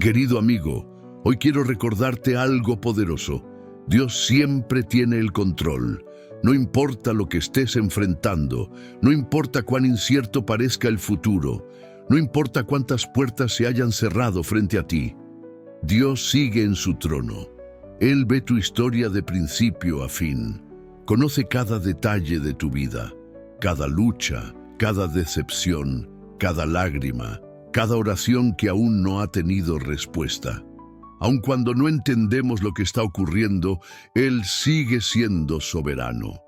Querido amigo, hoy quiero recordarte algo poderoso. Dios siempre tiene el control. No importa lo que estés enfrentando, no importa cuán incierto parezca el futuro, no importa cuántas puertas se hayan cerrado frente a ti. Dios sigue en su trono. Él ve tu historia de principio a fin. Conoce cada detalle de tu vida, cada lucha, cada decepción, cada lágrima, cada oración que aún no ha tenido respuesta. Aun cuando no entendemos lo que está ocurriendo, Él sigue siendo soberano.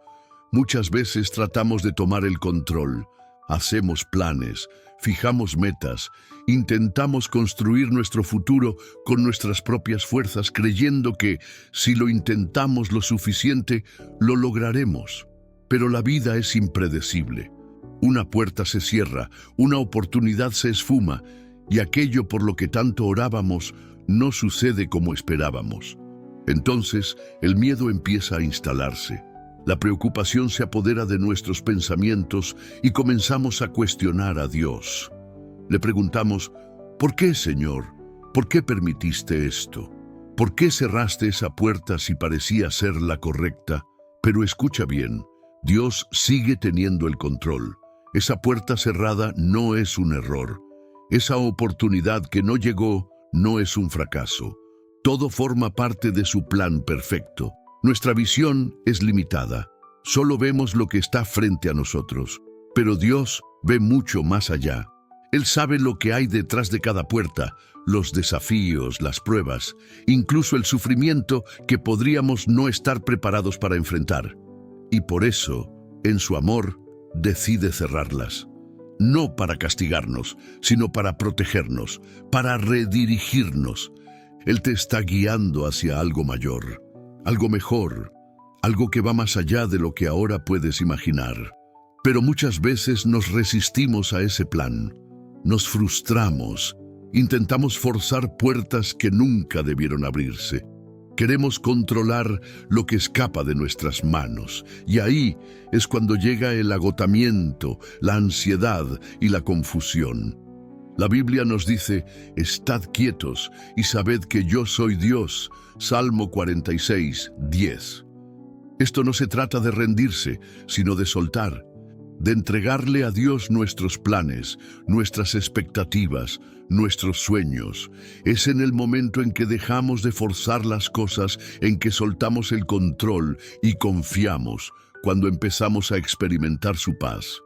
Muchas veces tratamos de tomar el control, hacemos planes, fijamos metas, intentamos construir nuestro futuro con nuestras propias fuerzas, creyendo que, si lo intentamos lo suficiente, lo lograremos. Pero la vida es impredecible. Una puerta se cierra, una oportunidad se esfuma, y aquello por lo que tanto orábamos no sucede como esperábamos. Entonces, el miedo empieza a instalarse. La preocupación se apodera de nuestros pensamientos y comenzamos a cuestionar a Dios. Le preguntamos, ¿por qué, Señor? ¿Por qué permitiste esto? ¿Por qué cerraste esa puerta si parecía ser la correcta? Pero escucha bien, Dios sigue teniendo el control. Esa puerta cerrada no es un error. Esa oportunidad que no llegó no es un fracaso. Todo forma parte de su plan perfecto. Nuestra visión es limitada. Solo vemos lo que está frente a nosotros. Pero Dios ve mucho más allá. Él sabe lo que hay detrás de cada puerta, los desafíos, las pruebas, incluso el sufrimiento que podríamos no estar preparados para enfrentar. Y por eso, en su amor, decide cerrarlas. No para castigarnos, sino para protegernos, para redirigirnos. Él te está guiando hacia algo mayor, algo mejor, algo que va más allá de lo que ahora puedes imaginar. Pero muchas veces nos resistimos a ese plan. Nos frustramos, intentamos forzar puertas que nunca debieron abrirse. Queremos controlar lo que escapa de nuestras manos, y ahí es cuando llega el agotamiento, la ansiedad y la confusión. La Biblia nos dice, estad quietos y sabed que yo soy Dios. Salmo 46, 10. Esto no se trata de rendirse, sino de soltar, de entregarle a Dios nuestros planes, nuestras expectativas, nuestros sueños. Es en el momento en que dejamos de forzar las cosas, en que soltamos el control y confiamos, cuando empezamos a experimentar su paz.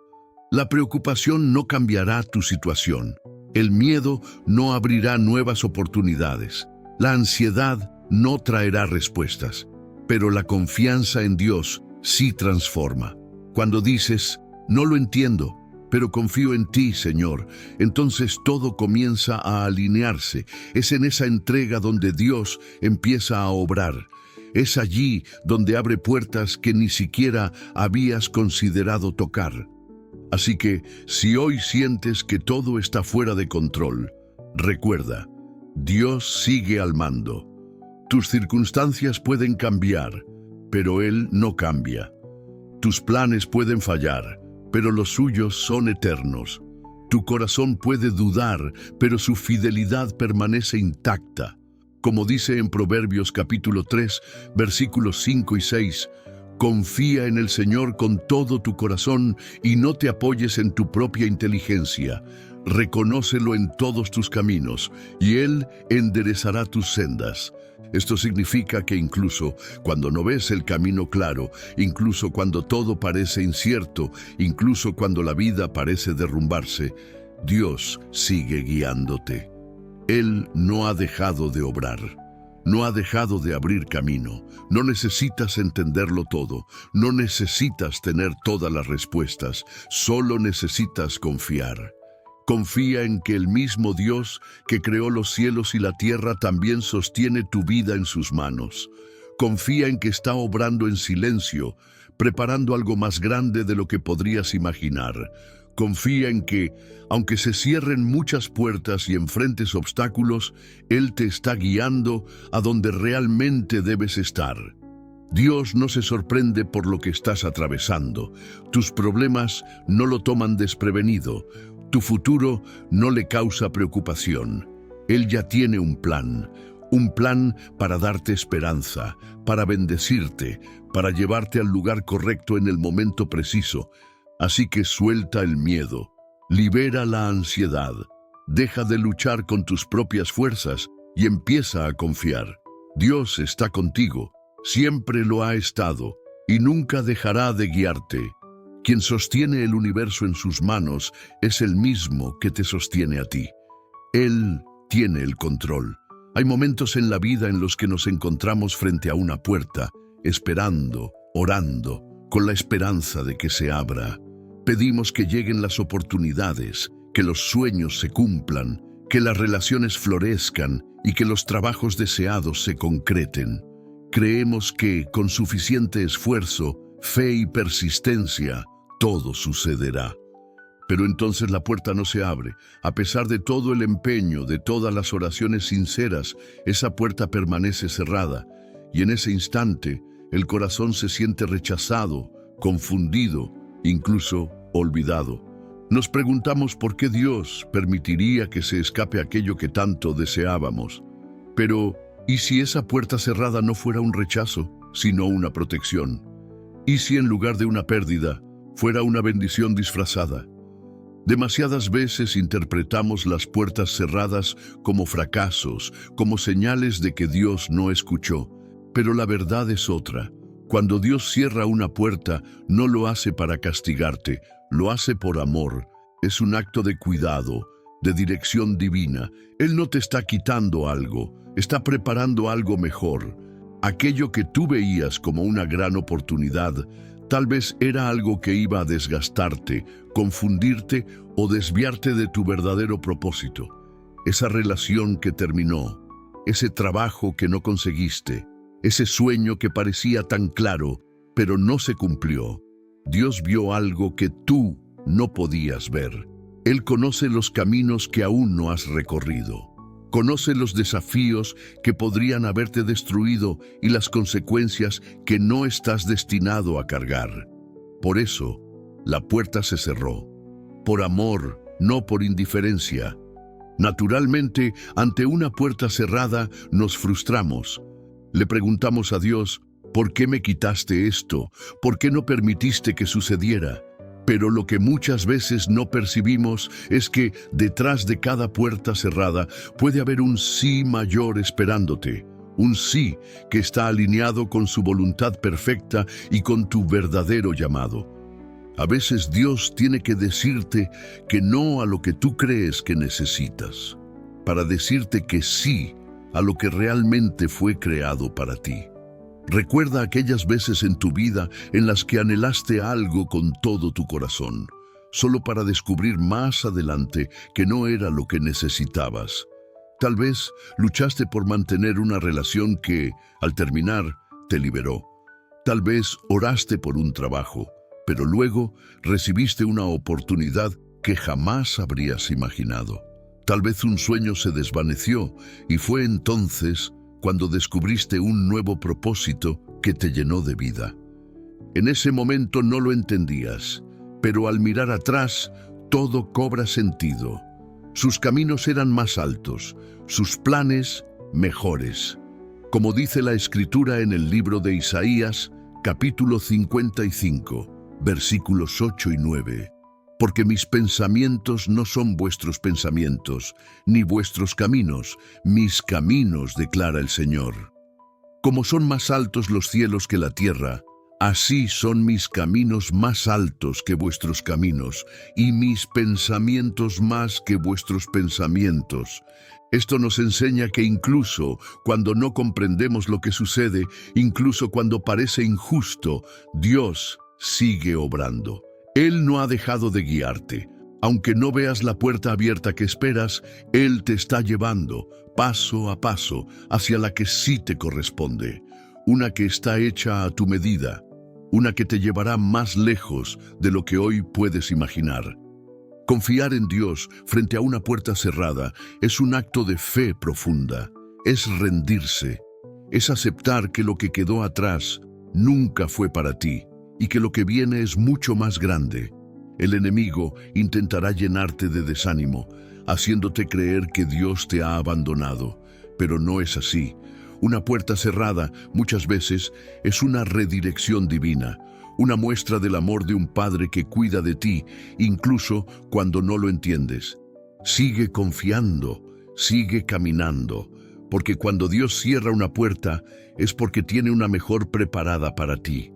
La preocupación no cambiará tu situación. El miedo no abrirá nuevas oportunidades. La ansiedad no traerá respuestas. Pero la confianza en Dios sí transforma. Cuando dices, no lo entiendo, pero confío en ti, Señor, entonces todo comienza a alinearse. Es en esa entrega donde Dios empieza a obrar. Es allí donde abre puertas que ni siquiera habías considerado tocar. Así que, si hoy sientes que todo está fuera de control, recuerda, Dios sigue al mando. Tus circunstancias pueden cambiar, pero Él no cambia. Tus planes pueden fallar, pero los suyos son eternos. Tu corazón puede dudar, pero su fidelidad permanece intacta. Como dice en Proverbios capítulo 3, versículos 5 y 6, confía en el Señor con todo tu corazón y no te apoyes en tu propia inteligencia. Reconócelo en todos tus caminos, y Él enderezará tus sendas. Esto significa que incluso cuando no ves el camino claro, incluso cuando todo parece incierto, incluso cuando la vida parece derrumbarse, Dios sigue guiándote. Él no ha dejado de obrar. No ha dejado de abrir camino. No necesitas entenderlo todo. No necesitas tener todas las respuestas. Solo necesitas confiar. Confía en que el mismo Dios que creó los cielos y la tierra también sostiene tu vida en sus manos. Confía en que está obrando en silencio, preparando algo más grande de lo que podrías imaginar. Confía en que, aunque se cierren muchas puertas y enfrentes obstáculos, Él te está guiando a donde realmente debes estar. Dios no se sorprende por lo que estás atravesando. Tus problemas no lo toman desprevenido. Tu futuro no le causa preocupación. Él ya tiene un plan para darte esperanza, para bendecirte, para llevarte al lugar correcto en el momento preciso. Así que suelta el miedo, libera la ansiedad, deja de luchar con tus propias fuerzas y empieza a confiar. Dios está contigo, siempre lo ha estado y nunca dejará de guiarte. Quien sostiene el universo en sus manos es el mismo que te sostiene a ti. Él tiene el control. Hay momentos en la vida en los que nos encontramos frente a una puerta, esperando, orando, con la esperanza de que se abra. Pedimos que lleguen las oportunidades, que los sueños se cumplan, que las relaciones florezcan y que los trabajos deseados se concreten. Creemos que, con suficiente esfuerzo, fe y persistencia, todo sucederá. Pero entonces la puerta no se abre. A pesar de todo el empeño, de todas las oraciones sinceras, esa puerta permanece cerrada. Y en ese instante, el corazón se siente rechazado, confundido, incluso olvidado. Nos preguntamos por qué Dios permitiría que se escape aquello que tanto deseábamos. Pero, ¿y si esa puerta cerrada no fuera un rechazo, sino una protección? ¿Y si en lugar de una pérdida, fuera una bendición disfrazada? Demasiadas veces interpretamos las puertas cerradas como fracasos, como señales de que Dios no escuchó. Pero la verdad es otra. Cuando Dios cierra una puerta, no lo hace para castigarte, lo hace por amor. Es un acto de cuidado, de dirección divina. Él no te está quitando algo, está preparando algo mejor. Aquello que tú veías como una gran oportunidad, tal vez era algo que iba a desgastarte, confundirte o desviarte de tu verdadero propósito. Esa relación que terminó, ese trabajo que no conseguiste, ese sueño que parecía tan claro, pero no se cumplió. Dios vio algo que tú no podías ver. Él conoce los caminos que aún no has recorrido. Conoce los desafíos que podrían haberte destruido y las consecuencias que no estás destinado a cargar. Por eso, la puerta se cerró. Por amor, no por indiferencia. Naturalmente, ante una puerta cerrada, nos frustramos. Le preguntamos a Dios, ¿por qué me quitaste esto? ¿Por qué no permitiste que sucediera? Pero lo que muchas veces no percibimos es que detrás de cada puerta cerrada puede haber un sí mayor esperándote. Un sí que está alineado con su voluntad perfecta y con tu verdadero llamado. A veces Dios tiene que decirte que no a lo que tú crees que necesitas, para decirte que sí a lo que realmente fue creado para ti. Recuerda aquellas veces en tu vida en las que anhelaste algo con todo tu corazón, solo para descubrir más adelante que no era lo que necesitabas. Tal vez luchaste por mantener una relación que, al terminar, te liberó. Tal vez oraste por un trabajo, pero luego recibiste una oportunidad que jamás habrías imaginado. Tal vez un sueño se desvaneció y fue entonces cuando descubriste un nuevo propósito que te llenó de vida. En ese momento no lo entendías, pero al mirar atrás, todo cobra sentido. Sus caminos eran más altos, sus planes mejores. Como dice la Escritura en el libro de Isaías, capítulo 55, versículos 8 y 9. Porque mis pensamientos no son vuestros pensamientos, ni vuestros caminos, mis caminos, declara el Señor. Como son más altos los cielos que la tierra, así son mis caminos más altos que vuestros caminos, y mis pensamientos más que vuestros pensamientos. Esto nos enseña que incluso cuando no comprendemos lo que sucede, incluso cuando parece injusto, Dios sigue obrando. Él no ha dejado de guiarte. Aunque no veas la puerta abierta que esperas, Él te está llevando, paso a paso, hacia la que sí te corresponde. Una que está hecha a tu medida. Una que te llevará más lejos de lo que hoy puedes imaginar. Confiar en Dios frente a una puerta cerrada es un acto de fe profunda. Es rendirse. Es aceptar que lo que quedó atrás nunca fue para ti. Y que lo que viene es mucho más grande. El enemigo intentará llenarte de desánimo, haciéndote creer que Dios te ha abandonado, pero no es así. Una puerta cerrada muchas veces es una redirección divina, una muestra del amor de un Padre que cuida de ti, incluso cuando no lo entiendes. Sigue confiando, sigue caminando, porque cuando Dios cierra una puerta es porque tiene una mejor preparada para ti.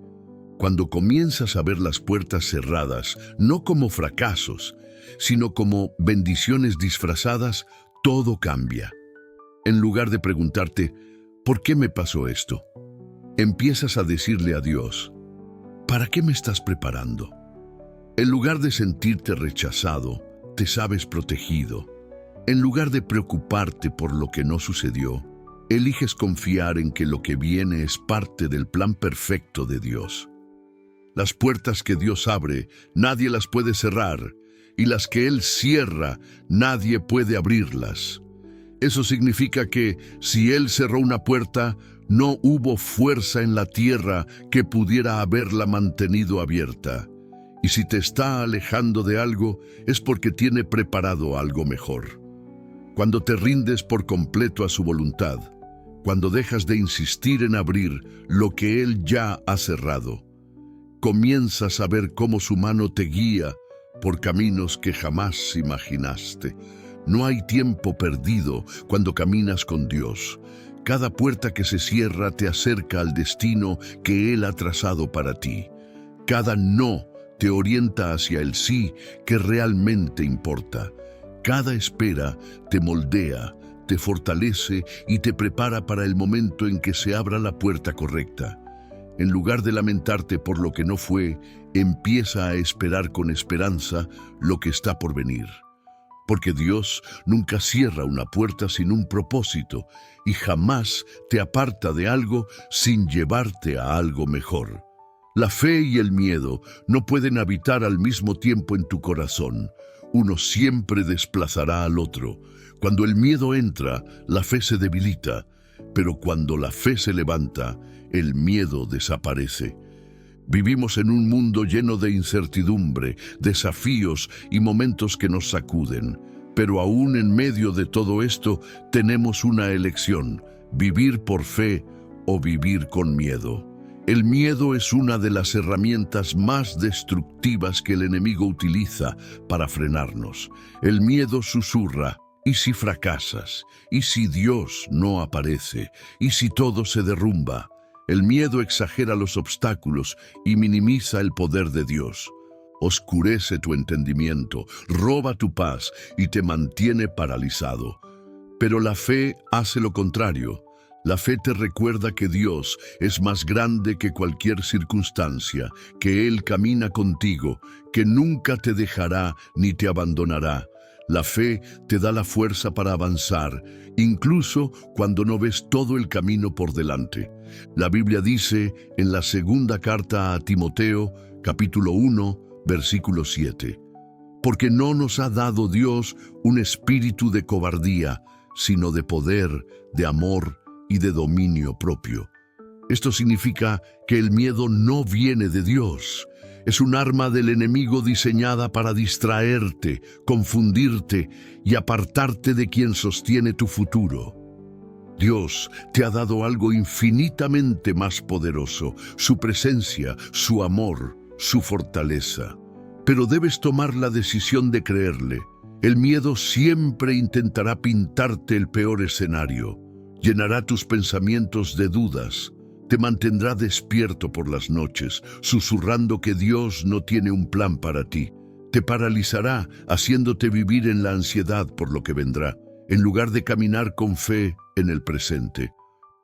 Cuando comienzas a ver las puertas cerradas, no como fracasos, sino como bendiciones disfrazadas, todo cambia. En lugar de preguntarte, ¿por qué me pasó esto?, empiezas a decirle a Dios, ¿para qué me estás preparando? En lugar de sentirte rechazado, te sabes protegido. En lugar de preocuparte por lo que no sucedió, eliges confiar en que lo que viene es parte del plan perfecto de Dios. Las puertas que Dios abre, nadie las puede cerrar, y las que Él cierra, nadie puede abrirlas. Eso significa que si Él cerró una puerta, no hubo fuerza en la tierra que pudiera haberla mantenido abierta. Y si te está alejando de algo, es porque tiene preparado algo mejor. Cuando te rindes por completo a su voluntad, cuando dejas de insistir en abrir lo que Él ya ha cerrado, comienzas a ver cómo su mano te guía por caminos que jamás imaginaste. No hay tiempo perdido cuando caminas con Dios. Cada puerta que se cierra te acerca al destino que Él ha trazado para ti. Cada no te orienta hacia el sí que realmente importa. Cada espera te moldea, te fortalece y te prepara para el momento en que se abra la puerta correcta. En lugar de lamentarte por lo que no fue, empieza a esperar con esperanza lo que está por venir. Porque Dios nunca cierra una puerta sin un propósito y jamás te aparta de algo sin llevarte a algo mejor. La fe y el miedo no pueden habitar al mismo tiempo en tu corazón. Uno siempre desplazará al otro. Cuando el miedo entra, la fe se debilita, pero cuando la fe se levanta, el miedo desaparece. Vivimos en un mundo lleno de incertidumbre, desafíos y momentos que nos sacuden. Pero aún en medio de todo esto, tenemos una elección: vivir por fe o vivir con miedo. El miedo es una de las herramientas más destructivas que el enemigo utiliza para frenarnos. El miedo susurra: ¿y si fracasas? ¿Y si Dios no aparece? ¿Y si todo se derrumba? El miedo exagera los obstáculos y minimiza el poder de Dios. Oscurece tu entendimiento, roba tu paz y te mantiene paralizado. Pero la fe hace lo contrario. La fe te recuerda que Dios es más grande que cualquier circunstancia, que Él camina contigo, que nunca te dejará ni te abandonará. La fe te da la fuerza para avanzar, incluso cuando no ves todo el camino por delante. La Biblia dice en la segunda carta a Timoteo, capítulo 1, versículo 7, porque no nos ha dado Dios un espíritu de cobardía, sino de poder, de amor y de dominio propio. Esto significa que el miedo no viene de Dios. Es un arma del enemigo diseñada para distraerte, confundirte y apartarte de quien sostiene tu futuro. Dios te ha dado algo infinitamente más poderoso: su presencia, su amor, su fortaleza. Pero debes tomar la decisión de creerle. El miedo siempre intentará pintarte el peor escenario. Llenará tus pensamientos de dudas. Te mantendrá despierto por las noches, susurrando que Dios no tiene un plan para ti. Te paralizará, haciéndote vivir en la ansiedad por lo que vendrá, en lugar de caminar con fe en el presente.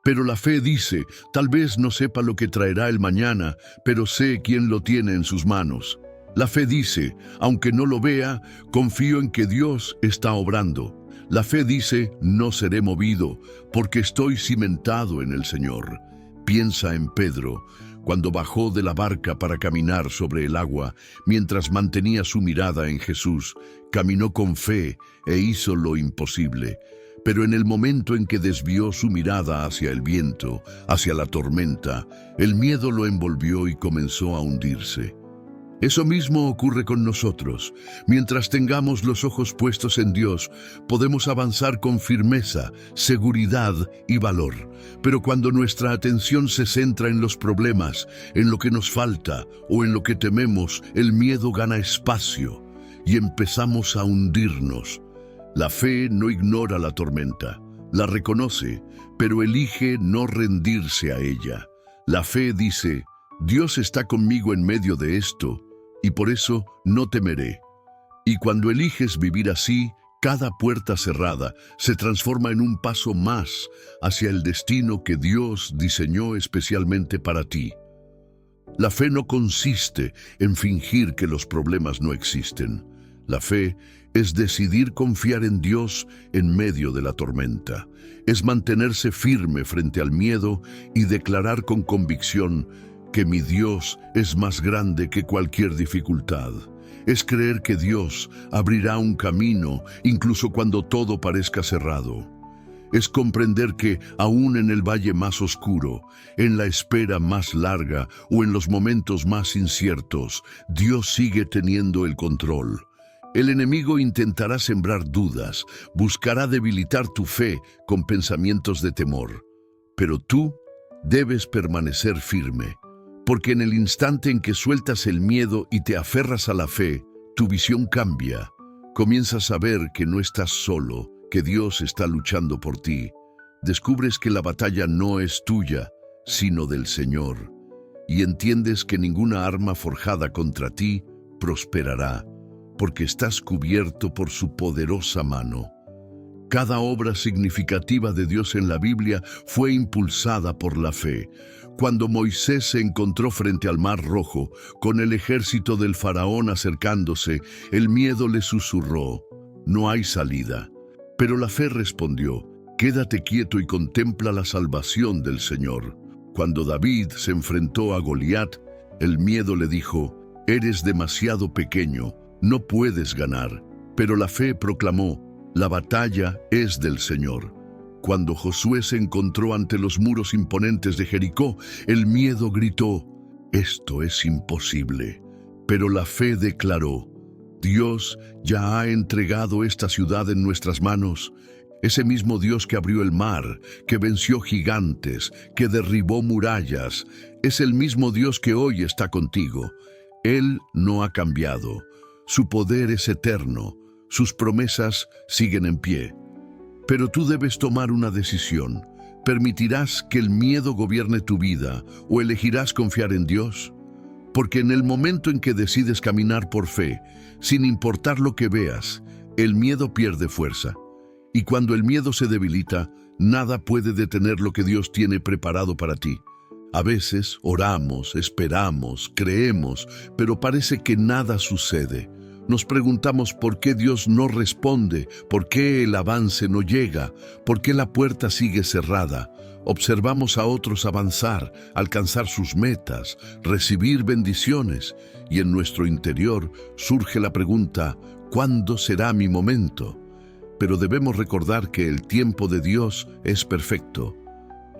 Pero la fe dice: tal vez no sepa lo que traerá el mañana, pero sé quién lo tiene en sus manos. La fe dice: aunque no lo vea, confío en que Dios está obrando. La fe dice: no seré movido, porque estoy cimentado en el Señor. Piensa en Pedro, cuando bajó de la barca para caminar sobre el agua, mientras mantenía su mirada en Jesús. Caminó con fe e hizo lo imposible. Pero en el momento en que desvió su mirada hacia el viento, hacia la tormenta, el miedo lo envolvió y comenzó a hundirse. Eso mismo ocurre con nosotros. Mientras tengamos los ojos puestos en Dios, podemos avanzar con firmeza, seguridad y valor. Pero cuando nuestra atención se centra en los problemas, en lo que nos falta o en lo que tememos, el miedo gana espacio y empezamos a hundirnos. La fe no ignora la tormenta, la reconoce, pero elige no rendirse a ella. La fe dice: Dios está conmigo en medio de esto, y por eso no temeré. Y cuando eliges vivir así, cada puerta cerrada se transforma en un paso más hacia el destino que Dios diseñó especialmente para ti. La fe no consiste en fingir que los problemas no existen. La fe es decidir confiar en Dios en medio de la tormenta. Es mantenerse firme frente al miedo y declarar con convicción que mi Dios es más grande que cualquier dificultad. Es creer que Dios abrirá un camino incluso cuando todo parezca cerrado. Es comprender que aún en el valle más oscuro, en la espera más larga o en los momentos más inciertos, Dios sigue teniendo el control. El enemigo intentará sembrar dudas, buscará debilitar tu fe con pensamientos de temor. Pero tú debes permanecer firme. Porque en el instante en que sueltas el miedo y te aferras a la fe, tu visión cambia. Comienzas a ver que no estás solo, que Dios está luchando por ti. Descubres que la batalla no es tuya, sino del Señor. Y entiendes que ninguna arma forjada contra ti prosperará, porque estás cubierto por su poderosa mano. Cada obra significativa de Dios en la Biblia fue impulsada por la fe. Cuando Moisés se encontró frente al Mar Rojo, con el ejército del faraón acercándose, el miedo le susurró: no hay salida. Pero la fe respondió: quédate quieto y contempla la salvación del Señor. Cuando David se enfrentó a Goliat, el miedo le dijo: eres demasiado pequeño, no puedes ganar. Pero la fe proclamó: la batalla es del Señor. Cuando Josué se encontró ante los muros imponentes de Jericó, el miedo gritó: esto es imposible. Pero la fe declaró: Dios ya ha entregado esta ciudad en nuestras manos. Ese mismo Dios que abrió el mar, que venció gigantes, que derribó murallas, es el mismo Dios que hoy está contigo. Él no ha cambiado. Su poder es eterno. Sus promesas siguen en pie. Pero tú debes tomar una decisión. ¿Permitirás que el miedo gobierne tu vida o elegirás confiar en Dios? Porque en el momento en que decides caminar por fe, sin importar lo que veas, el miedo pierde fuerza. Y cuando el miedo se debilita, nada puede detener lo que Dios tiene preparado para ti. A veces oramos, esperamos, creemos, pero parece que nada sucede. Nos preguntamos por qué Dios no responde, por qué el avance no llega, por qué la puerta sigue cerrada. Observamos a otros avanzar, alcanzar sus metas, recibir bendiciones, y en nuestro interior surge la pregunta: ¿cuándo será mi momento? Pero debemos recordar que el tiempo de Dios es perfecto.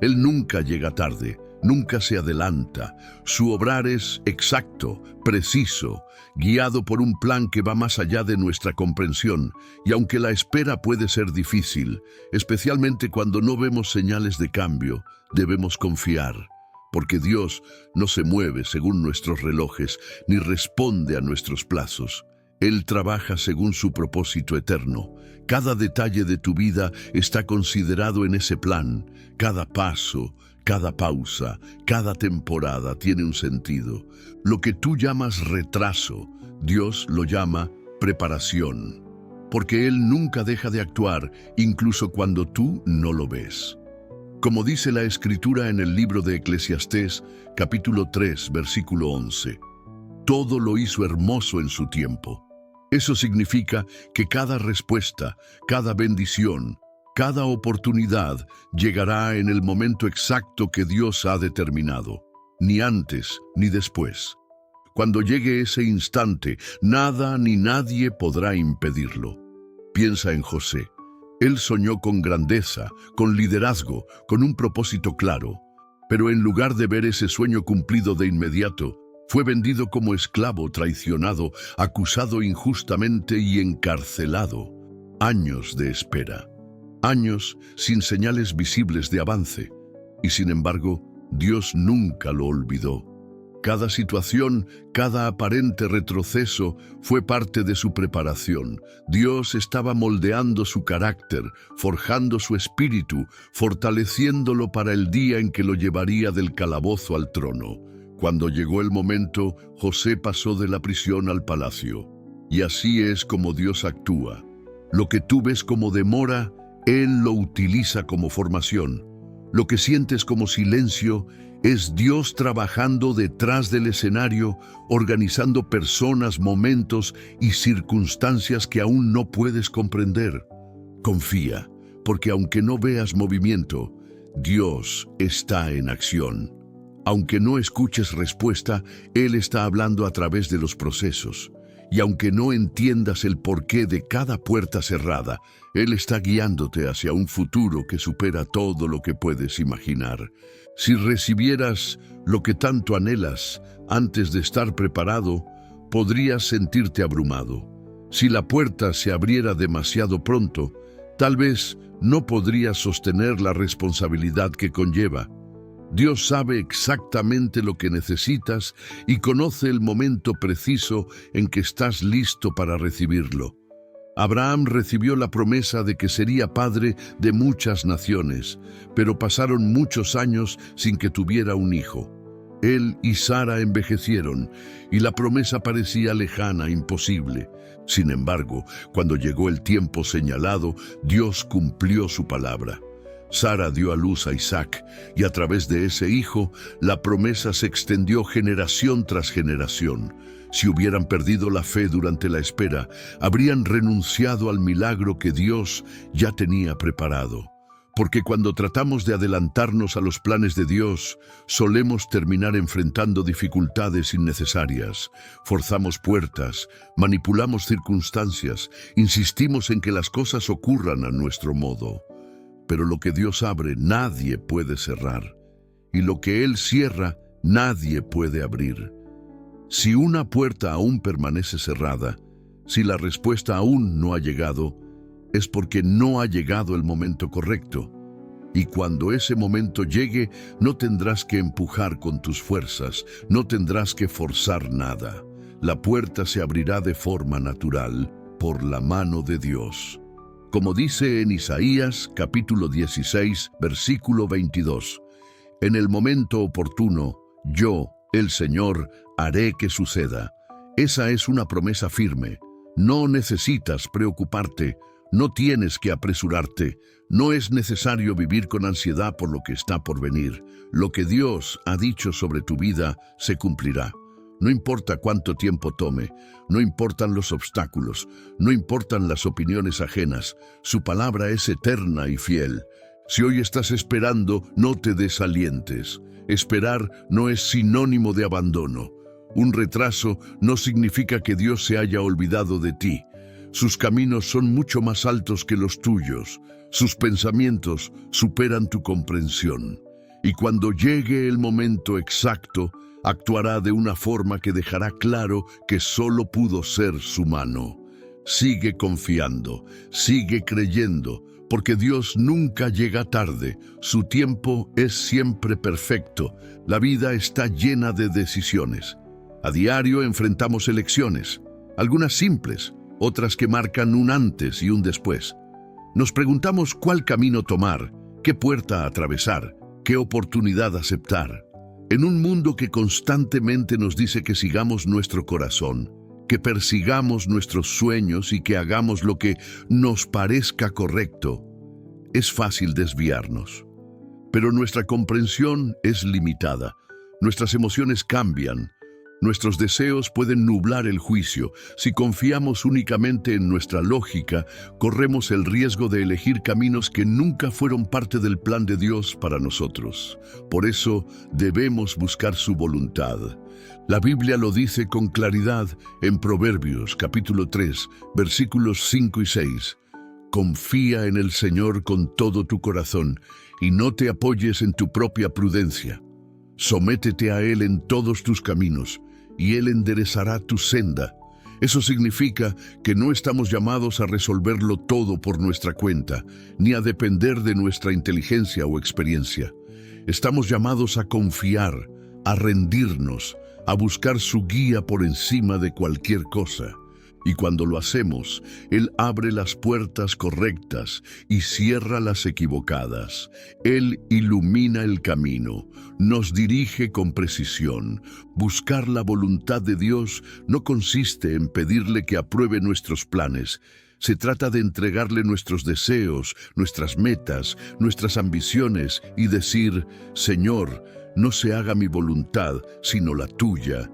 Él nunca llega tarde, nunca se adelanta. Su obrar es exacto, preciso, guiado por un plan que va más allá de nuestra comprensión. Y aunque la espera puede ser difícil, especialmente cuando no vemos señales de cambio, debemos confiar. Porque Dios no se mueve según nuestros relojes, ni responde a nuestros plazos. Él trabaja según su propósito eterno. Cada detalle de tu vida está considerado en ese plan. Cada paso, cada pausa, cada temporada tiene un sentido. Lo que tú llamas retraso, Dios lo llama preparación. Porque Él nunca deja de actuar, incluso cuando tú no lo ves. Como dice la Escritura en el libro de Eclesiastés, capítulo 3, versículo 11. Todo lo hizo hermoso en su tiempo. Eso significa que cada respuesta, cada bendición, cada oportunidad llegará en el momento exacto que Dios ha determinado, ni antes ni después. Cuando llegue ese instante, nada ni nadie podrá impedirlo. Piensa en José. Él soñó con grandeza, con liderazgo, con un propósito claro. Pero en lugar de ver ese sueño cumplido de inmediato, Fue vendido como esclavo, traicionado, acusado injustamente y encarcelado. Años de espera. Años sin señales visibles de avance. Y sin embargo, Dios nunca lo olvidó. Cada situación, cada aparente retroceso fue parte de su preparación. Dios estaba moldeando su carácter, forjando su espíritu, fortaleciéndolo para el día en que lo llevaría del calabozo al trono. Cuando llegó el momento, José pasó de la prisión al palacio. Y así es como Dios actúa. Lo que tú ves como demora, Él lo utiliza como formación. Lo que sientes como silencio es Dios trabajando detrás del escenario, organizando personas, momentos y circunstancias que aún no puedes comprender. Confía, porque aunque no veas movimiento, Dios está en acción. Aunque no escuches respuesta, Él está hablando a través de los procesos. Y aunque no entiendas el porqué de cada puerta cerrada, Él está guiándote hacia un futuro que supera todo lo que puedes imaginar. Si recibieras lo que tanto anhelas antes de estar preparado, podrías sentirte abrumado. Si la puerta se abriera demasiado pronto, tal vez no podrías sostener la responsabilidad que conlleva. Dios sabe exactamente lo que necesitas y conoce el momento preciso en que estás listo para recibirlo. Abraham recibió la promesa de que sería padre de muchas naciones, pero pasaron muchos años sin que tuviera un hijo. Él y Sara envejecieron y la promesa parecía lejana, imposible. Sin embargo, cuando llegó el tiempo señalado, Dios cumplió su palabra. Sara dio a luz a Isaac, y a través de ese hijo, la promesa se extendió generación tras generación. Si hubieran perdido la fe durante la espera, habrían renunciado al milagro que Dios ya tenía preparado. Porque cuando tratamos de adelantarnos a los planes de Dios, solemos terminar enfrentando dificultades innecesarias. Forzamos puertas, manipulamos circunstancias, insistimos en que las cosas ocurran a nuestro modo. Pero lo que Dios abre, nadie puede cerrar. Y lo que Él cierra, nadie puede abrir. Si una puerta aún permanece cerrada, si la respuesta aún no ha llegado, es porque no ha llegado el momento correcto. Y cuando ese momento llegue, no tendrás que empujar con tus fuerzas, no tendrás que forzar nada. La puerta se abrirá de forma natural por la mano de Dios. Como dice en Isaías, capítulo 16, versículo 22, en el momento oportuno, yo, el Señor, haré que suceda. Esa es una promesa firme. No necesitas preocuparte, no tienes que apresurarte, no es necesario vivir con ansiedad por lo que está por venir. Lo que Dios ha dicho sobre tu vida se cumplirá. No importa cuánto tiempo tome, no importan los obstáculos, no importan las opiniones ajenas, su palabra es eterna y fiel. Si hoy estás esperando, no te desalientes. Esperar no es sinónimo de abandono. Un retraso no significa que Dios se haya olvidado de ti. Sus caminos son mucho más altos que los tuyos. Sus pensamientos superan tu comprensión. Y cuando llegue el momento exacto, actuará de una forma que dejará claro que solo pudo ser su mano. Sigue confiando, sigue creyendo, porque Dios nunca llega tarde. Su tiempo es siempre perfecto. La vida está llena de decisiones. A diario enfrentamos elecciones, algunas simples, otras que marcan un antes y un después. Nos preguntamos cuál camino tomar, qué puerta atravesar, qué oportunidad aceptar. En un mundo que constantemente nos dice que sigamos nuestro corazón, que persigamos nuestros sueños y que hagamos lo que nos parezca correcto, es fácil desviarnos. Pero nuestra comprensión es limitada, nuestras emociones cambian, nuestros deseos pueden nublar el juicio. Si confiamos únicamente en nuestra lógica, corremos el riesgo de elegir caminos que nunca fueron parte del plan de Dios para nosotros. Por eso debemos buscar su voluntad. La Biblia lo dice con claridad en Proverbios, capítulo 3, versículos 5 y 6. Confía en el Señor con todo tu corazón y no te apoyes en tu propia prudencia. Sométete a Él en todos tus caminos y Él enderezará tu senda. Eso significa que no estamos llamados a resolverlo todo por nuestra cuenta, ni a depender de nuestra inteligencia o experiencia. Estamos llamados a confiar, a rendirnos, a buscar su guía por encima de cualquier cosa. Y cuando lo hacemos, Él abre las puertas correctas y cierra las equivocadas. Él ilumina el camino, nos dirige con precisión. Buscar la voluntad de Dios no consiste en pedirle que apruebe nuestros planes. Se trata de entregarle nuestros deseos, nuestras metas, nuestras ambiciones y decir: Señor, no se haga mi voluntad, sino la tuya.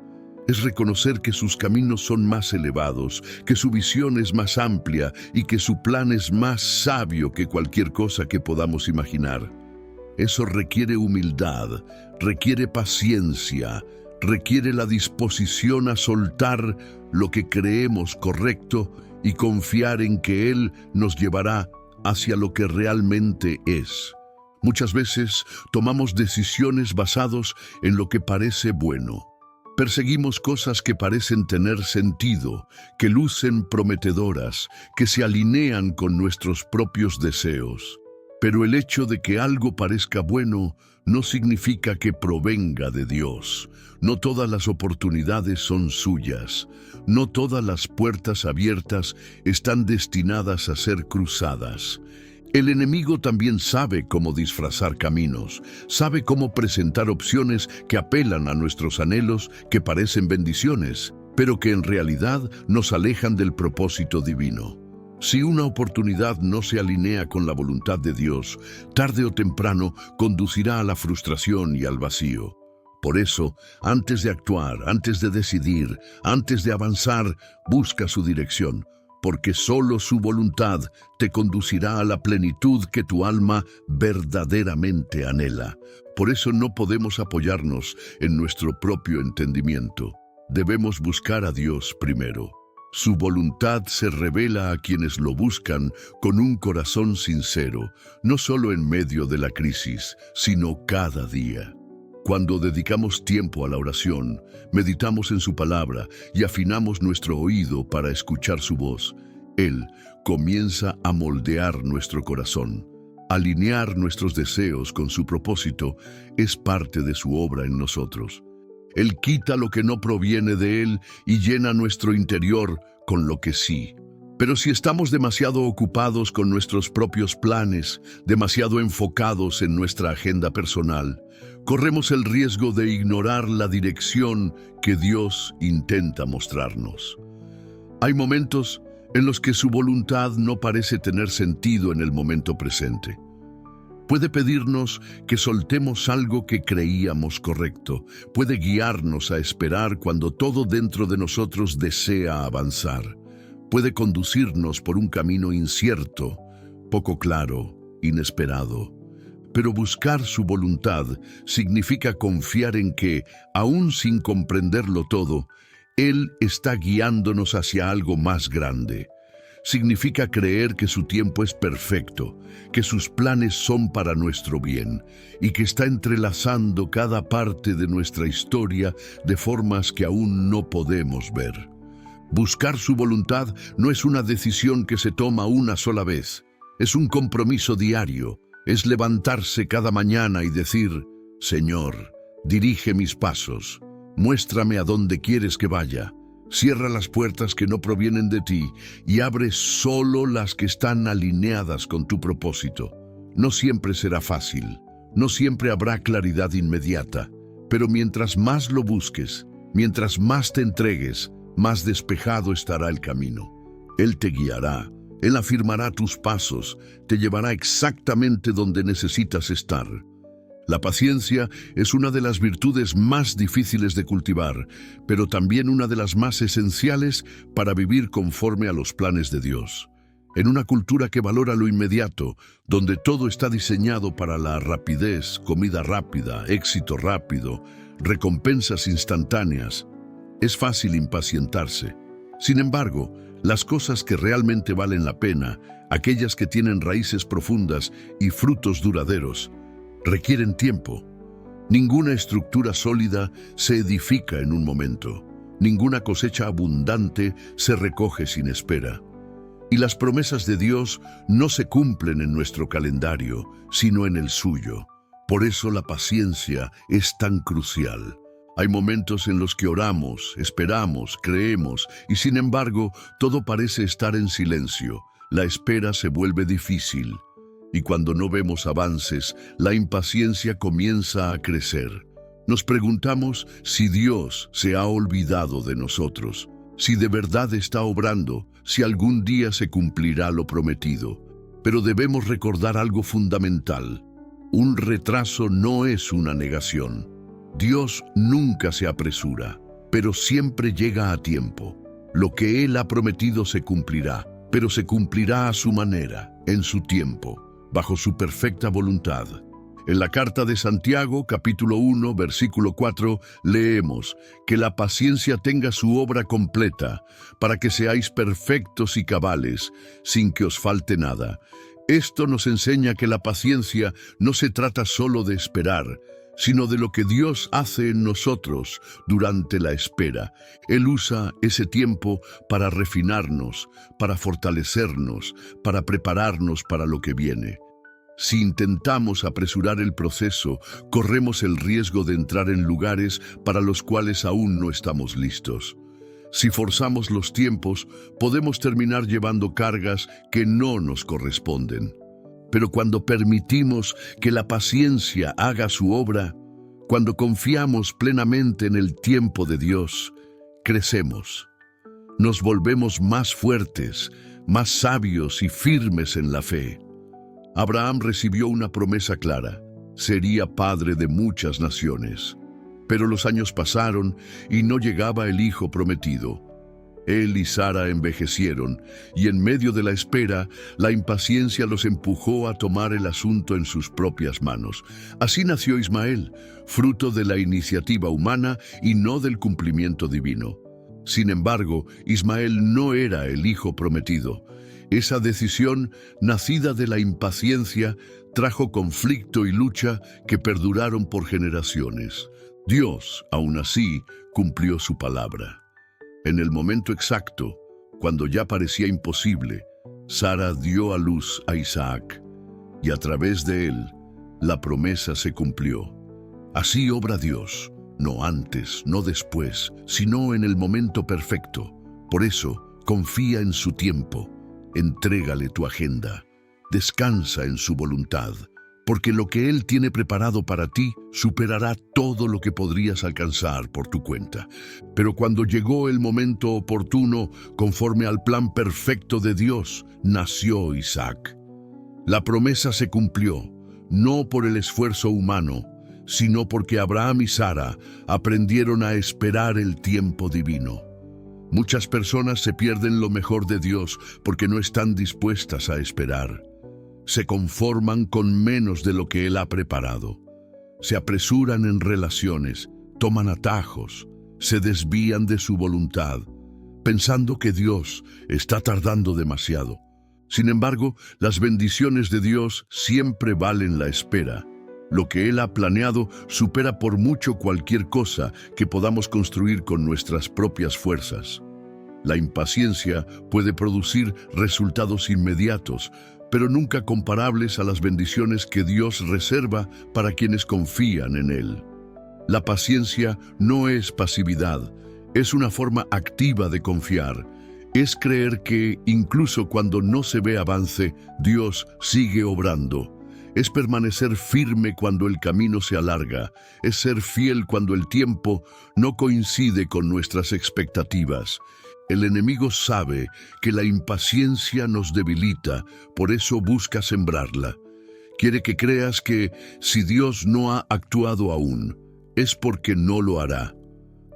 Es reconocer que sus caminos son más elevados, que su visión es más amplia y que su plan es más sabio que cualquier cosa que podamos imaginar. Eso requiere humildad, requiere paciencia, requiere la disposición a soltar lo que creemos correcto y confiar en que Él nos llevará hacia lo que realmente es. Muchas veces tomamos decisiones basadas en lo que parece bueno. Perseguimos cosas que parecen tener sentido, que lucen prometedoras, que se alinean con nuestros propios deseos. Pero el hecho de que algo parezca bueno no significa que provenga de Dios. No todas las oportunidades son suyas. No todas las puertas abiertas están destinadas a ser cruzadas. El enemigo también sabe cómo disfrazar caminos, sabe cómo presentar opciones que apelan a nuestros anhelos, que parecen bendiciones, pero que en realidad nos alejan del propósito divino. Si una oportunidad no se alinea con la voluntad de Dios, tarde o temprano conducirá a la frustración y al vacío. Por eso, antes de actuar, antes de decidir, antes de avanzar, busca su dirección, porque solo su voluntad te conducirá a la plenitud que tu alma verdaderamente anhela. Por eso no podemos apoyarnos en nuestro propio entendimiento. Debemos buscar a Dios primero. Su voluntad se revela a quienes lo buscan con un corazón sincero, no solo en medio de la crisis, sino cada día. Cuando dedicamos tiempo a la oración, meditamos en su palabra y afinamos nuestro oído para escuchar su voz, Él comienza a moldear nuestro corazón. Alinear nuestros deseos con su propósito es parte de su obra en nosotros. Él quita lo que no proviene de Él y llena nuestro interior con lo que sí. Pero si estamos demasiado ocupados con nuestros propios planes, demasiado enfocados en nuestra agenda personal, corremos el riesgo de ignorar la dirección que Dios intenta mostrarnos. Hay momentos en los que su voluntad no parece tener sentido en el momento presente. Puede pedirnos que soltemos algo que creíamos correcto. Puede guiarnos a esperar cuando todo dentro de nosotros desea avanzar. Puede conducirnos por un camino incierto, poco claro, inesperado. Pero buscar su voluntad significa confiar en que, aún sin comprenderlo todo, Él está guiándonos hacia algo más grande. Significa creer que su tiempo es perfecto, que sus planes son para nuestro bien y que está entrelazando cada parte de nuestra historia de formas que aún no podemos ver. Buscar su voluntad no es una decisión que se toma una sola vez, es un compromiso diario, es levantarse cada mañana y decir: Señor, dirige mis pasos, muéstrame a dónde quieres que vaya. Cierra las puertas que no provienen de ti y abre solo las que están alineadas con tu propósito. No siempre será fácil, no siempre habrá claridad inmediata, pero mientras más lo busques, mientras más te entregues, más despejado estará el camino. Él te guiará, Él afirmará tus pasos, te llevará exactamente donde necesitas estar. La paciencia es una de las virtudes más difíciles de cultivar, pero también una de las más esenciales para vivir conforme a los planes de Dios. En una cultura que valora lo inmediato, donde todo está diseñado para la rapidez, comida rápida, éxito rápido, recompensas instantáneas, es fácil impacientarse. Sin embargo, las cosas que realmente valen la pena, aquellas que tienen raíces profundas y frutos duraderos, requieren tiempo. Ninguna estructura sólida se edifica en un momento. Ninguna cosecha abundante se recoge sin espera. Y las promesas de Dios no se cumplen en nuestro calendario, sino en el suyo. Por eso la paciencia es tan crucial. Hay momentos en los que oramos, esperamos, creemos, y sin embargo, todo parece estar en silencio. La espera se vuelve difícil. Y cuando no vemos avances, la impaciencia comienza a crecer. Nos preguntamos si Dios se ha olvidado de nosotros, si de verdad está obrando, si algún día se cumplirá lo prometido. Pero debemos recordar algo fundamental. Un retraso no es una negación. Dios nunca se apresura, pero siempre llega a tiempo. Lo que Él ha prometido se cumplirá, pero se cumplirá a su manera, en su tiempo, bajo su perfecta voluntad. En la carta de Santiago, capítulo 1, versículo 4, leemos que la paciencia tenga su obra completa, para que seáis perfectos y cabales, sin que os falte nada. Esto nos enseña que la paciencia no se trata solo de esperar, sino de lo que Dios hace en nosotros durante la espera. Él usa ese tiempo para refinarnos, para fortalecernos, para prepararnos para lo que viene. Si intentamos apresurar el proceso, corremos el riesgo de entrar en lugares para los cuales aún no estamos listos. Si forzamos los tiempos, podemos terminar llevando cargas que no nos corresponden. Pero cuando permitimos que la paciencia haga su obra, cuando confiamos plenamente en el tiempo de Dios, crecemos. Nos volvemos más fuertes, más sabios y firmes en la fe. Abraham recibió una promesa clara: sería padre de muchas naciones. Pero los años pasaron y no llegaba el hijo prometido. Él y Sara envejecieron, y en medio de la espera, la impaciencia los empujó a tomar el asunto en sus propias manos. Así nació Ismael, fruto de la iniciativa humana y no del cumplimiento divino. Sin embargo, Ismael no era el hijo prometido. Esa decisión, nacida de la impaciencia, trajo conflicto y lucha que perduraron por generaciones. Dios, aún así, cumplió su palabra. En el momento exacto, cuando ya parecía imposible, Sara dio a luz a Isaac, y a través de él, la promesa se cumplió. Así obra Dios, no antes, no después, sino en el momento perfecto. Por eso, confía en su tiempo, entrégale tu agenda, descansa en su voluntad, porque lo que Él tiene preparado para ti superará todo lo que podrías alcanzar por tu cuenta. Pero cuando llegó el momento oportuno, conforme al plan perfecto de Dios, nació Isaac. La promesa se cumplió, no por el esfuerzo humano, sino porque Abraham y Sara aprendieron a esperar el tiempo divino. Muchas personas se pierden lo mejor de Dios porque no están dispuestas a esperar. Se conforman con menos de lo que Él ha preparado. Se apresuran en relaciones, toman atajos, se desvían de su voluntad, pensando que Dios está tardando demasiado. Sin embargo, las bendiciones de Dios siempre valen la espera. Lo que Él ha planeado supera por mucho cualquier cosa que podamos construir con nuestras propias fuerzas. La impaciencia puede producir resultados inmediatos, pero nunca comparables a las bendiciones que Dios reserva para quienes confían en Él. La paciencia no es pasividad, es una forma activa de confiar. Es creer que, incluso cuando no se ve avance, Dios sigue obrando. Es permanecer firme cuando el camino se alarga. Es ser fiel cuando el tiempo no coincide con nuestras expectativas. El enemigo sabe que la impaciencia nos debilita, por eso busca sembrarla. Quiere que creas que si Dios no ha actuado aún, es porque no lo hará.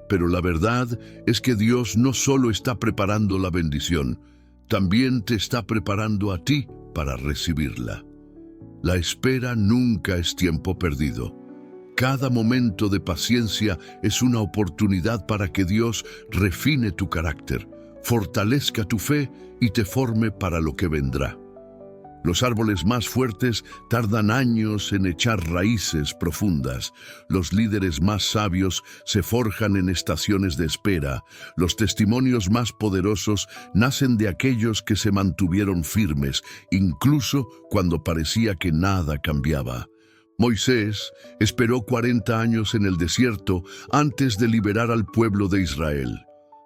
Pero la verdad es que Dios no solo está preparando la bendición, también te está preparando a ti para recibirla. La espera nunca es tiempo perdido. Cada momento de paciencia es una oportunidad para que Dios refine tu carácter, fortalezca tu fe y te forme para lo que vendrá. Los árboles más fuertes tardan años en echar raíces profundas. Los líderes más sabios se forjan en estaciones de espera. Los testimonios más poderosos nacen de aquellos que se mantuvieron firmes, incluso cuando parecía que nada cambiaba. Moisés esperó 40 años en el desierto antes de liberar al pueblo de Israel.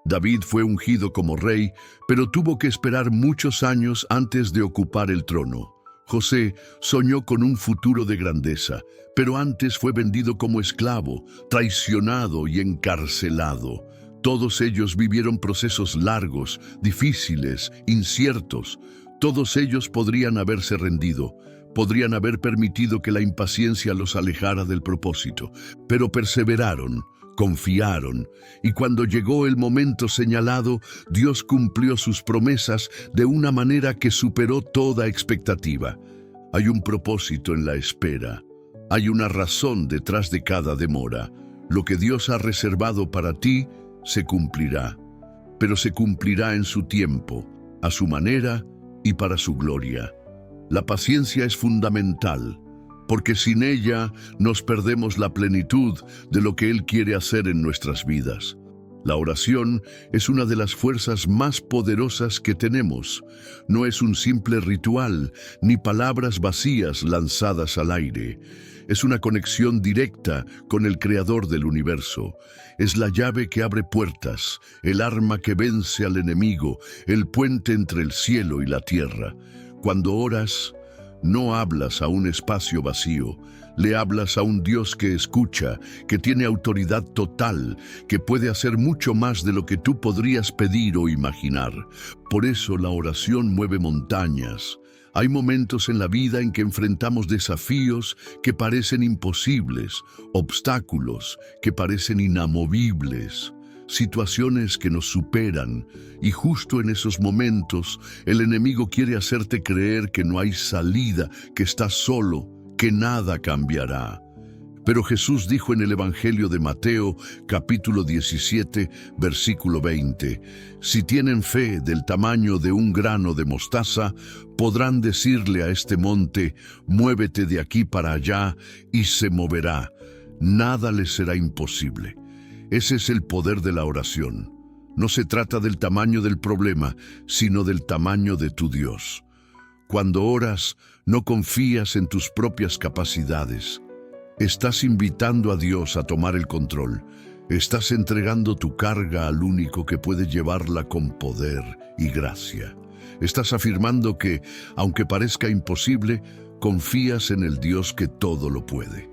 David fue ungido como rey, pero tuvo que esperar muchos años antes de ocupar el trono. José soñó con un futuro de grandeza, pero antes fue vendido como esclavo, traicionado y encarcelado. Todos ellos vivieron procesos largos, difíciles, inciertos. Todos ellos podrían haberse rendido, podrían haber permitido que la impaciencia los alejara del propósito, pero perseveraron. Confiaron, y cuando llegó el momento señalado, Dios cumplió sus promesas de una manera que superó toda expectativa. Hay un propósito en la espera. Hay una razón detrás de cada demora. Lo que Dios ha reservado para ti se cumplirá, pero se cumplirá en su tiempo, a su manera y para su gloria. La paciencia es fundamental, porque sin ella nos perdemos la plenitud de lo que Él quiere hacer en nuestras vidas. La oración es una de las fuerzas más poderosas que tenemos. No es un simple ritual, ni palabras vacías lanzadas al aire. Es una conexión directa con el Creador del universo. Es la llave que abre puertas, el arma que vence al enemigo, el puente entre el cielo y la tierra. Cuando oras, no hablas a un espacio vacío, le hablas a un Dios que escucha, que tiene autoridad total, que puede hacer mucho más de lo que tú podrías pedir o imaginar. Por eso la oración mueve montañas. Hay momentos en la vida en que enfrentamos desafíos que parecen imposibles, obstáculos que parecen inamovibles, situaciones que nos superan, y justo en esos momentos el enemigo quiere hacerte creer que no hay salida, que estás solo, que nada cambiará. Pero Jesús dijo en el Evangelio de Mateo, capítulo 17, versículo 20, si tienen fe del tamaño de un grano de mostaza, podrán decirle a este monte, muévete de aquí para allá, y se moverá. Nada les será imposible. Ese es el poder de la oración. No se trata del tamaño del problema, sino del tamaño de tu Dios. Cuando oras, no confías en tus propias capacidades. Estás invitando a Dios a tomar el control. Estás entregando tu carga al único que puede llevarla con poder y gracia. Estás afirmando que, aunque parezca imposible, confías en el Dios que todo lo puede.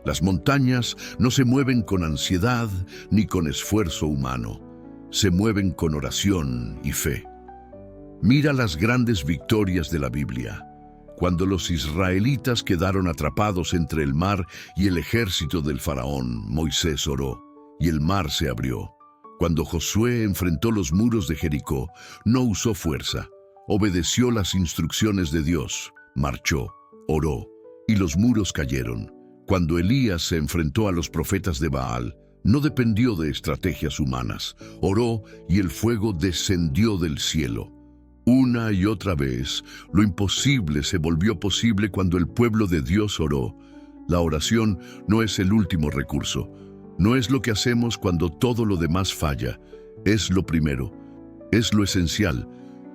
Las montañas no se mueven con ansiedad ni con esfuerzo humano. Se mueven con oración y fe. Mira las grandes victorias de la Biblia. Cuando los israelitas quedaron atrapados entre el mar y el ejército del faraón, Moisés oró, y el mar se abrió. Cuando Josué enfrentó los muros de Jericó, no usó fuerza, obedeció las instrucciones de Dios, marchó, oró, y los muros cayeron. Cuando Elías se enfrentó a los profetas de Baal, no dependió de estrategias humanas, oró y el fuego descendió del cielo. Una y otra vez, lo imposible se volvió posible cuando el pueblo de Dios oró. La oración no es el último recurso. No es lo que hacemos cuando todo lo demás falla. Es lo primero. Es lo esencial.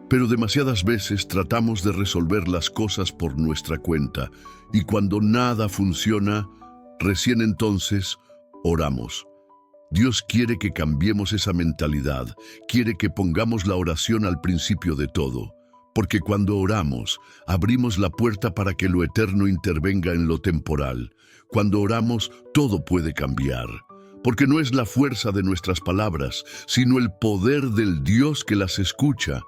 Pero demasiadas veces tratamos de resolver las cosas por nuestra cuenta. Y cuando nada funciona, recién entonces oramos. Dios quiere que cambiemos esa mentalidad, quiere que pongamos la oración al principio de todo, porque cuando oramos, abrimos la puerta para que lo eterno intervenga en lo temporal. Cuando oramos, todo puede cambiar, porque no es la fuerza de nuestras palabras, sino el poder del Dios que las escucha.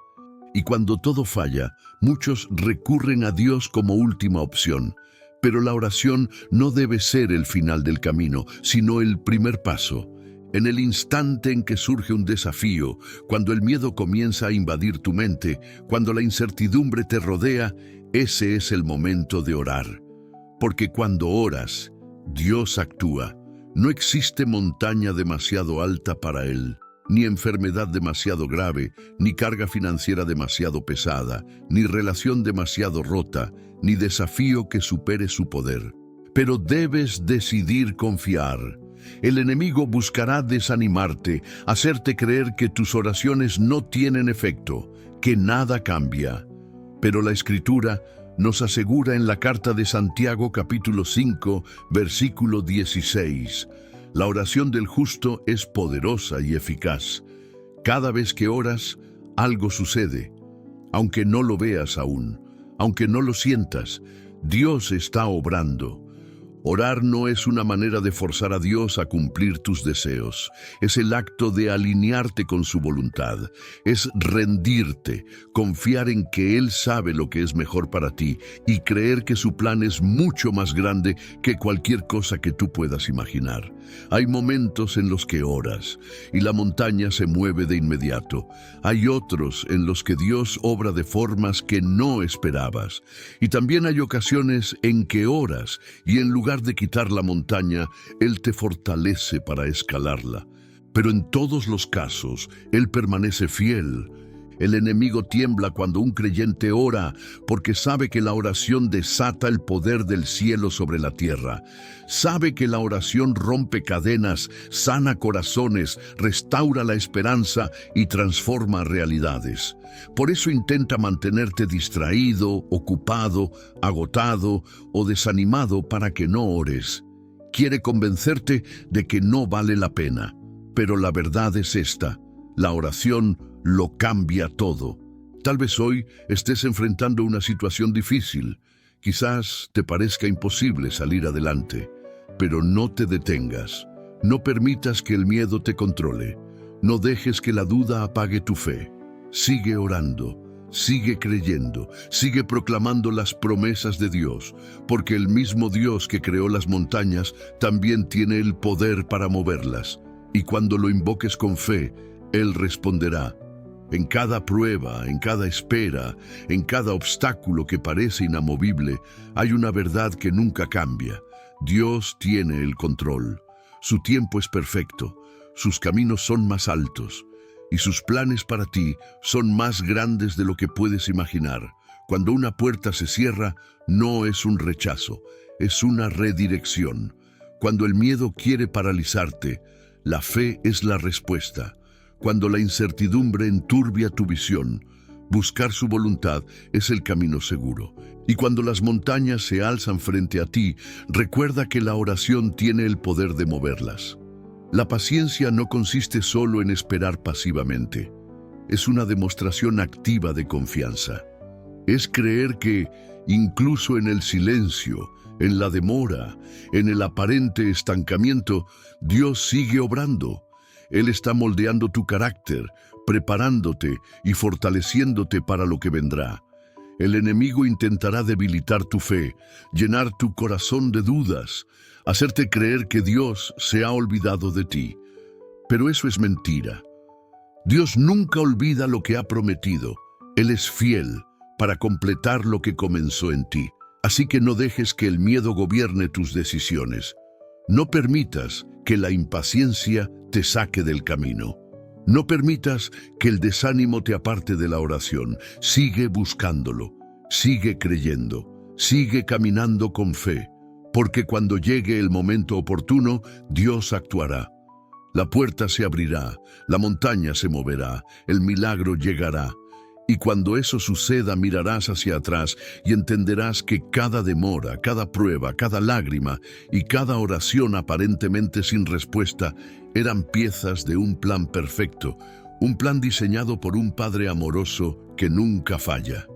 Y cuando todo falla, muchos recurren a Dios como última opción. Pero la oración no debe ser el final del camino, sino el primer paso. En el instante en que surge un desafío, cuando el miedo comienza a invadir tu mente, cuando la incertidumbre te rodea, ese es el momento de orar. Porque cuando oras, Dios actúa. No existe montaña demasiado alta para Él. ni enfermedad demasiado grave, ni carga financiera demasiado pesada, ni relación demasiado rota, ni desafío que supere su poder. Pero debes decidir confiar. El enemigo buscará desanimarte, hacerte creer que tus oraciones no tienen efecto, que nada cambia. Pero la Escritura nos asegura en la carta de Santiago capítulo 5, versículo 16, la oración del justo es poderosa y eficaz. Cada vez que oras, algo sucede. Aunque no lo veas aún, aunque no lo sientas, Dios está obrando. Orar no es una manera de forzar a Dios a cumplir tus deseos. Es el acto de alinearte con su voluntad. Es rendirte, confiar en que Él sabe lo que es mejor para ti y creer que su plan es mucho más grande que cualquier cosa que tú puedas imaginar. Hay momentos en los que oras y la montaña se mueve de inmediato. Hay otros en los que Dios obra de formas que no esperabas. Y también hay ocasiones en que oras y en lugar de quitar la montaña, Él te fortalece para escalarla. Pero en todos los casos, Él permanece fiel. El enemigo tiembla cuando un creyente ora, porque sabe que la oración desata el poder del cielo sobre la tierra. Sabe que la oración rompe cadenas, sana corazones, restaura la esperanza y transforma realidades. Por eso intenta mantenerte distraído, ocupado, agotado o desanimado para que no ores. Quiere convencerte de que no vale la pena. Pero la verdad es esta: la oración lo cambia todo. Tal vez hoy estés enfrentando una situación difícil. Quizás te parezca imposible salir adelante, pero no te detengas. No permitas que el miedo te controle. No dejes que la duda apague tu fe. Sigue orando, sigue creyendo, sigue proclamando las promesas de Dios, porque el mismo Dios que creó las montañas también tiene el poder para moverlas. Y cuando lo invoques con fe, Él responderá. En cada prueba, en cada espera, en cada obstáculo que parece inamovible, hay una verdad que nunca cambia. Dios tiene el control. Su tiempo es perfecto, sus caminos son más altos, y sus planes para ti son más grandes de lo que puedes imaginar. Cuando una puerta se cierra, no es un rechazo, es una redirección. Cuando el miedo quiere paralizarte, la fe es la respuesta. Cuando la incertidumbre enturbia tu visión, buscar su voluntad es el camino seguro. Y cuando las montañas se alzan frente a ti, recuerda que la oración tiene el poder de moverlas. La paciencia no consiste solo en esperar pasivamente. Es una demostración activa de confianza. Es creer que, incluso en el silencio, en la demora, en el aparente estancamiento, Dios sigue obrando. Él está moldeando tu carácter, preparándote y fortaleciéndote para lo que vendrá. El enemigo intentará debilitar tu fe, llenar tu corazón de dudas, hacerte creer que Dios se ha olvidado de ti. Pero eso es mentira. Dios nunca olvida lo que ha prometido. Él es fiel para completar lo que comenzó en ti. Así que no dejes que el miedo gobierne tus decisiones. No permitas que la impaciencia te saque del camino. No permitas que el desánimo te aparte de la oración. Sigue buscándolo, sigue creyendo, sigue caminando con fe, porque cuando llegue el momento oportuno, Dios actuará. La puerta se abrirá, la montaña se moverá, el milagro llegará. Y cuando eso suceda, mirarás hacia atrás y entenderás que cada demora, cada prueba, cada lágrima y cada oración aparentemente sin respuesta eran piezas de un plan perfecto, un plan diseñado por un Padre amoroso que nunca falla.